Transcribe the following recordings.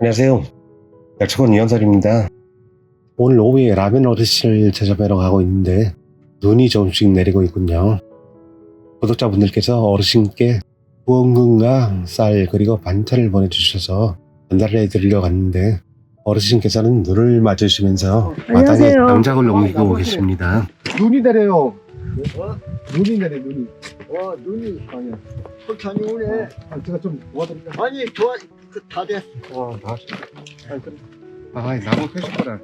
안녕하세요. 약초원 이현설입니다. 오늘 오후에 라면 어르신을 제접하러 가고 있는데 눈이 조금씩 내리고 있군요. 구독자분들께서 어르신께 무언가 쌀 그리고 반찬을 보내주셔서 전달해 드리려고 갔는데 어르신께서는 눈을 맞으시면서 마당에 장작을 옮기고 계십니다. 눈이 내려요. 눈이 내려 눈이. 눈이 아니요. 폭탄이 오네. 제가 좀 도와드릴까요? 아니 다 됐어. 다 나무 펴셨구나.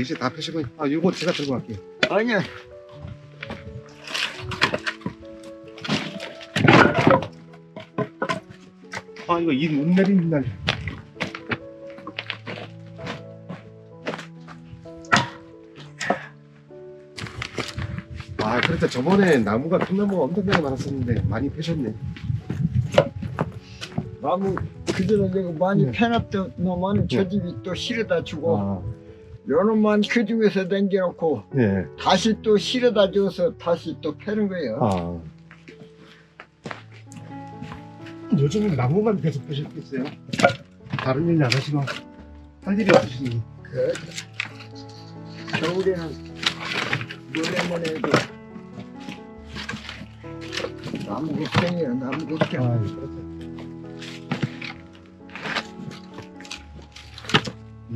이제 다 펴시고. 이거 제가 들고 갈게요. 아니야. 이거 이 눈 내리는 날. 그렇죠. 저번에 나무가 큰 나무가 엄청나게 많았었는데 많이 펴셨네. 나무 그전에 내가 많이 네. 패놨던 놈은 저 네. 집이 또 실어다 주고 요 놈만 그 중에서 남겨놓고 네. 다시 또 실어다 줘서 다시 또 패는 거예요. 요즘은 나무만 계속 펴셨겠어요? 다른 일 안 하시고 할 일이 없으시니. 겨울에는 노래만 해도 나무 걱정이야. 나무 걱정. 그렇죠.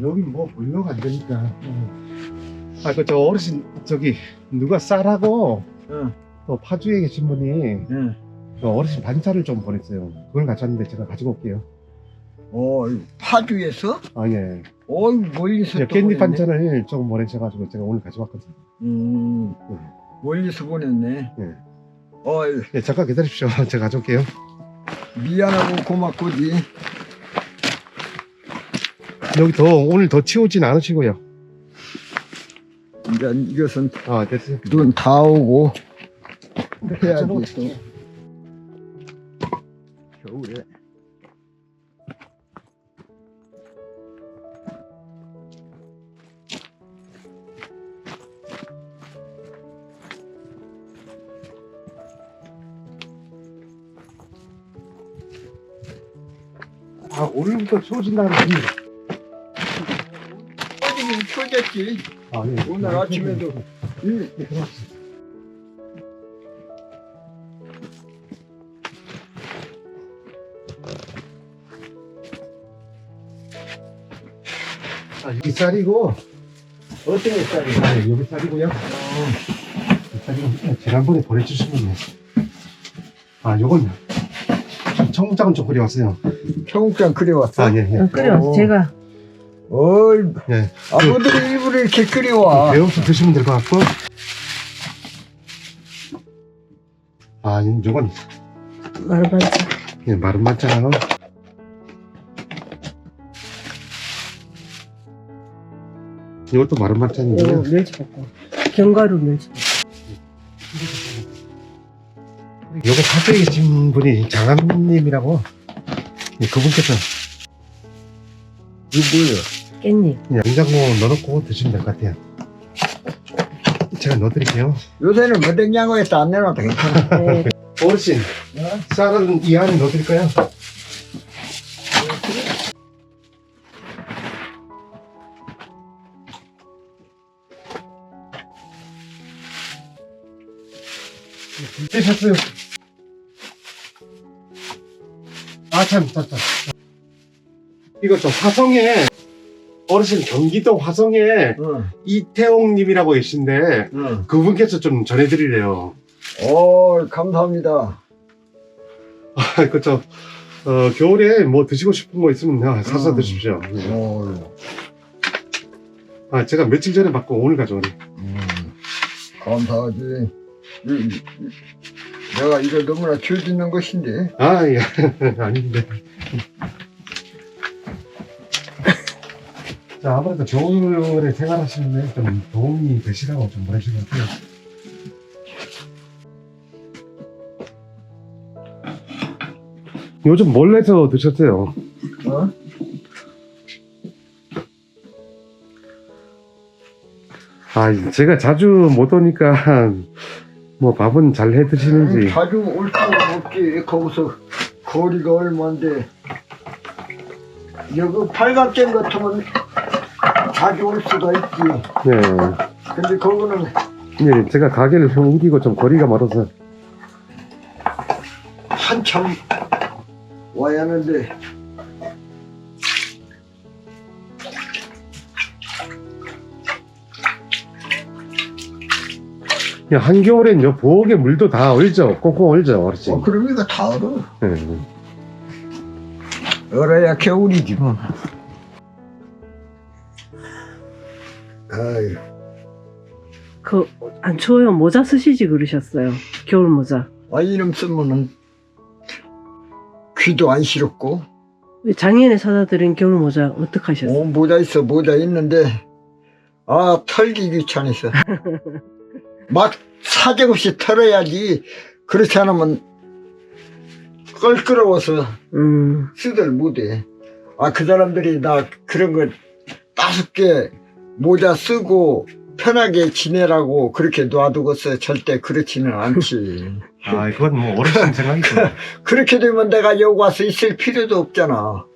여긴 뭐 보려가 안 되니까. 저 어르신 저기 누가 쌀하고 응. 또 파주에 계신 분이 응. 어르신 반찬을 좀 보냈어요. 그걸 가져왔는데 제가 가지고 올게요. 파주에서? 예. 멀리서 또 깻잎 보냈네. 반찬을 조금 보내셔가지고 제가 오늘 가져왔거든요. 멀리서 보냈네. 네. 어이, 잠깐 기다리십시오. 제가 가져올게요. 미안하고 고맙고지. 여기 오늘 더 치우진 않으시고요. 이제 이것은 됐어요. 눈 다 오고 해야지 또. 겨울에. 오늘부터 추워진다는 분이. 어디는 추워졌지. 예. 오늘 아침에도. 여기 쌀이고, 어떤 게 쌀이? 여기 쌀이고요. 이 쌀이고, 지난번에 보내주신 분이요. 요건 청국장은 좀 끓여왔어요. 청국장 끓여왔어? 예. 끓여 제가 어이, 예. 아무들이 일부러 이렇게 끓여와. 배워서 드시면 될 것 같고. 요건 마르반찬 마른 반찬하고. 이것도 마른 반찬이고요. 멸치볶음 견과류 멸치볶음. 요거 파주에 계신 분이 장한님이라고. 그분께서 이거 뭐예요? 깻잎 냉장고 넣어놓고 드시면 될 것 같아요. 제가 넣어드릴게요. 요새는 뭐 냉장고에 안 내놔도 괜찮아. 네. 어르신, 쌀은 이 안에 넣어드릴까요? 되셨어요. 참. 이거 화성에, 어르신 경기도 화성에 이태홍님이라고 계신데, 그분께서 좀 전해드리래요. 감사합니다. 겨울에 뭐 드시고 싶은 거 있으면 사서 드십시오. 제가 며칠 전에 받고 오늘 가져오네. 감사하지. 내가 이거 너무나 죄짓는 것인데. 예. 아닌데. 아무래도 겨울에 생활하시는데 좀 도움이 되시라고 좀 보내신 것 같아요. 요즘 뭘 해서 드셨어요? 제가 자주 못 오니까 뭐 밥은 잘 해 드시는지. 자주 올 수가 없지. 거기서 거리가 얼만데. 여기 팔각정 같으면 자주 올 수가 있지. 네. 근데 그거는 예, 제가 가게를 좀 옮기고 좀 거리가 멀어서. 한참 와야 하는데. 야, 한겨울엔요, 부엌에 물도 다 얼죠. 꽁꽁 얼죠, 어르신. 그럼 이거 다 얼어. 네. 얼어야 겨울이지 뭐. 아유, 안 추워요? 모자 쓰시지 그러셨어요. 겨울 모자. 이름 쓰면은 귀도 안 시렵고. 작년에 사다 드린 겨울 모자 어떡하셨어요? 모자 있어, 모자 있는데 털기 귀찮아서 막 사정없이 털어야지. 그렇지 않으면 껄끄러워서 쓰들 못해. 그 사람들이 나 그런 거 5개 모자 쓰고 편하게 지내라고 그렇게 놔두고서 절대 그렇지는 않지. 그건 뭐 어르신 생각이죠. 그렇게 되면 내가 여기 와서 있을 필요도 없잖아.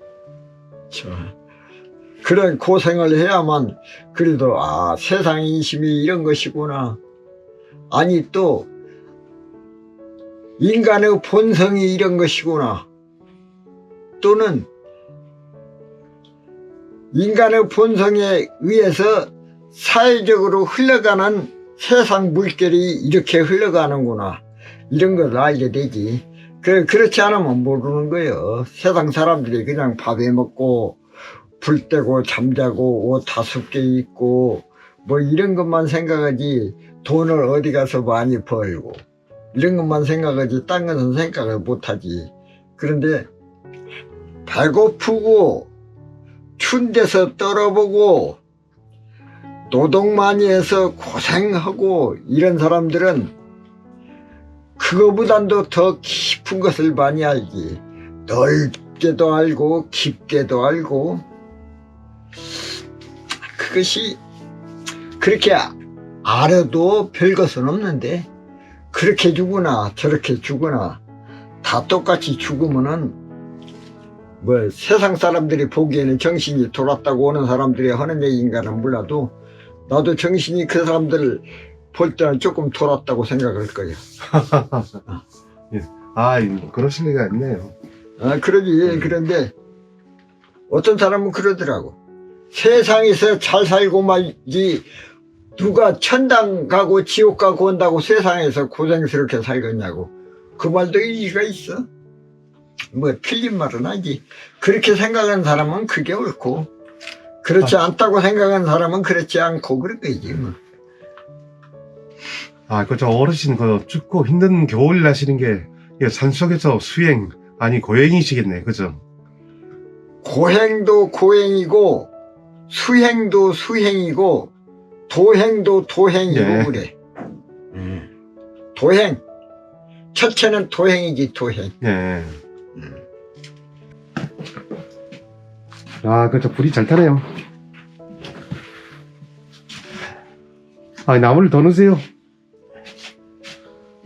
그런 고생을 해야만 그래도 세상 인심이 이런 것이구나. 아니 또 인간의 본성이 이런 것이구나. 또는 인간의 본성에 의해서 사회적으로 흘러가는 세상 물결이 이렇게 흘러가는구나. 이런 걸 알게 되지. 그렇지 않으면 모르는 거예요. 세상 사람들이 그냥 밥해 먹고 불 떼고 잠자고 옷 5개 입고 뭐 이런 것만 생각하지, 돈을 어디 가서 많이 벌고 이런 것만 생각하지 딴 것은 생각을 못하지. 그런데 배고프고 추운 데서 떨어보고 노동 많이 해서 고생하고 이런 사람들은 그거보단도 더 깊은 것을 많이 알지. 넓게도 알고 깊게도 알고. 그것이 그렇게 알아도 별것은 없는데 그렇게 죽으나 저렇게 죽으나 다 똑같이 죽으면은 뭐 세상 사람들이 보기에는 정신이 돌았다고 오는 사람들이 하는 얘기인가는 몰라도 나도 정신이 그 사람들 볼 때는 조금 돌았다고 생각할 거야. 그러실 리가 있네요. 그러지. 그런데 어떤 사람은 그러더라고. 세상에서 잘 살고 말지 누가 천당 가고 지옥 가고 온다고 세상에서 고생스럽게 살겠냐고. 그 말도 일리가 있어. 뭐 틀린 말은 아니지. 그렇게 생각하는 사람은 그게 옳고, 그렇지 않다고 생각하는 사람은 그렇지 않고 그런 거지 뭐. 그저 어르신 춥고 힘든 겨울 나시는 게 산속에서 수행 고행이시겠네, 그죠? 고행도 고행이고 수행도 수행이고 도행도 도행이고 그래. 도행. 첫째는 도행이지, 도행. 예. 그저 불이 잘 타네요. 나무를 더 넣으세요.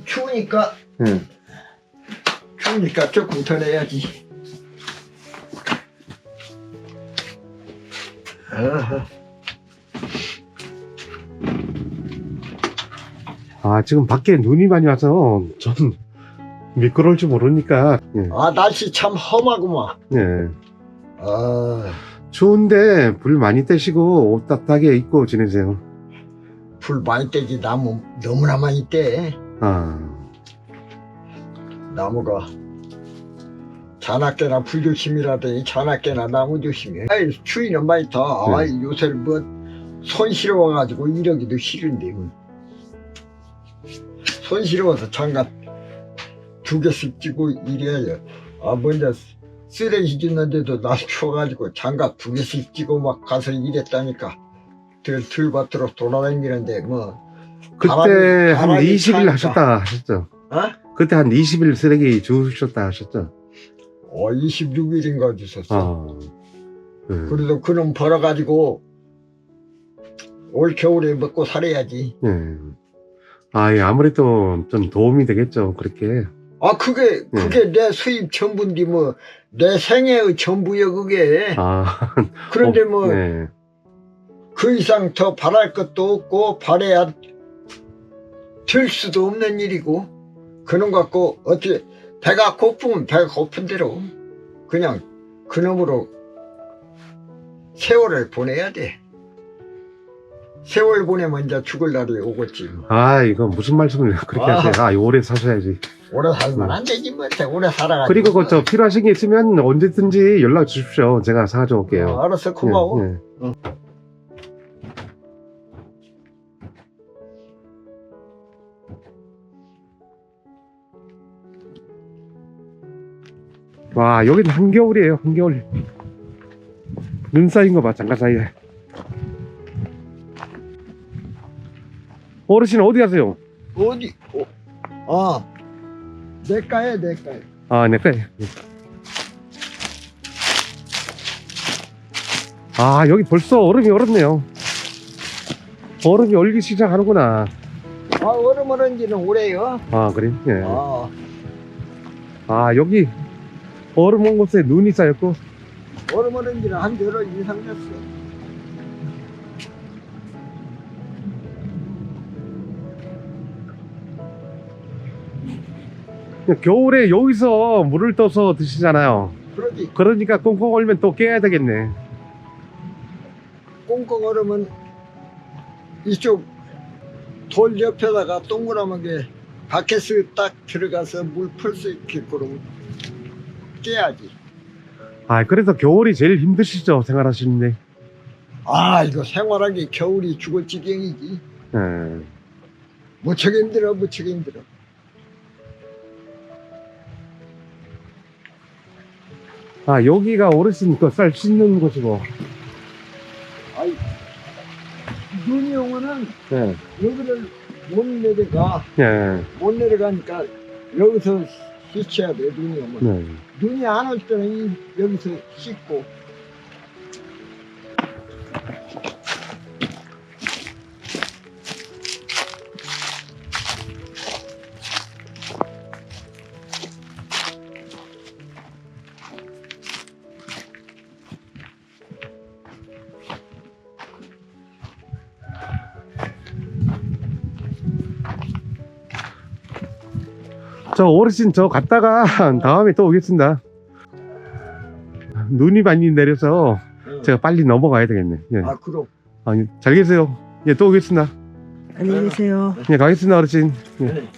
추우니까 예. 추우니까 조금 더 내야지. 지금 밖에 눈이 많이 와서 좀 미끄러울 줄 모르니까. 예. 날씨 참 험하구만. 예. 추운데 불 많이 떼시고 옷 따뜻하게 입고 지내세요. 불 많이 떼지. 나무 너무나 많이 떼. 나무가 자나깨나 불조심이라더니 자나깨나 나무 조심해. 추위는 많이 타. 요새 뭐 손 시려워가지고 이러기도 싫은데. 손 시려워서 장갑 2개씩 끼고 이래요. 먼저 쓰레기 짓는데도 날 추워가지고 장갑 2개씩 끼고 막 가서 일했다니까. 들밭으로 돌아다니는데 뭐. 그때 한 바람이 20일 차니까. 하셨다 하셨죠? 그때 한 20일 쓰레기 주우셨다 하셨죠? 26일인가 주셨어. 그래도 그놈 벌어가지고 올 겨울에 먹고 살아야지. 예. 아무래도 좀 도움이 되겠죠, 그렇게. 아, 그게 내 수입 전부인데, 뭐, 내 생애의 전부여, 그게. 아, 그런데 뭐, 네. 그 이상 더 바랄 것도 없고, 바래야 될 수도 없는 일이고, 그놈 갖고, 어떻게, 배가 고프면 배가 고픈 대로, 그냥, 그놈으로 세월을 보내야 돼. 세월 보내면 이제 죽을 날이 오겠지. 아, 이거 무슨 말씀을 그렇게 하세요? 아, 오래 사셔야지. 오래 살면 안 되지, 뭐. 오래 살아가지고. 그리고 그 필요하신 게 있으면 언제든지 연락 주십시오. 제가 사줘 올게요. 알았어, 고마워. 예, 예. 와, 여기는 한겨울이에요. 한겨울. 눈 쌓인 거 봐, 잠깐 사이에. 어르신 어디 가세요? 어디? 내과에. 아, 네, 그래. 아, 여기 벌써 얼음이 얼었네요. 얼음이 얼기 시작하는구나. 아, 얼음 얼은지는 오래요. 아, 그래? 예. 아, 아, 여기 얼음 온 곳에 눈이 쌓였고. 얼음 얼은지는 한 열흘 이상 됐어. 겨울에 여기서 물을 떠서 드시잖아요. 그러지. 그러니까 꽁꽁 얼면 또 깨야 되겠네. 꽁꽁 얼으면 이쪽 돌 옆에다가 동그라하게 밖에서 딱 들어가서 물 풀 수 있게끔 깨야지. 아, 그래서 겨울이 제일 힘드시죠, 생활하시는데. 아, 이거 생활하기 겨울이 죽을 지경이지. 예. 무척 힘들어. 아, 여기가 어르신 그 쌀 씻는 곳이고. 아이, 눈이 오면은 예. 여기를 못 내려가. 예. 못 내려가니까 여기서 씻어야 돼, 눈이 오면. 네. 눈이 안 올 때는 여기서 씻고. 저 어르신 저 갔다가 다음에 또 오겠습니다. 눈이 많이 내려서 응. 제가 빨리 넘어가야 되겠네. 예. 아, 그럼. 아니, 잘 계세요. 예, 또 오겠습니다. 안녕히 계세요. 예, 가겠습니다, 어르신. 예. 네.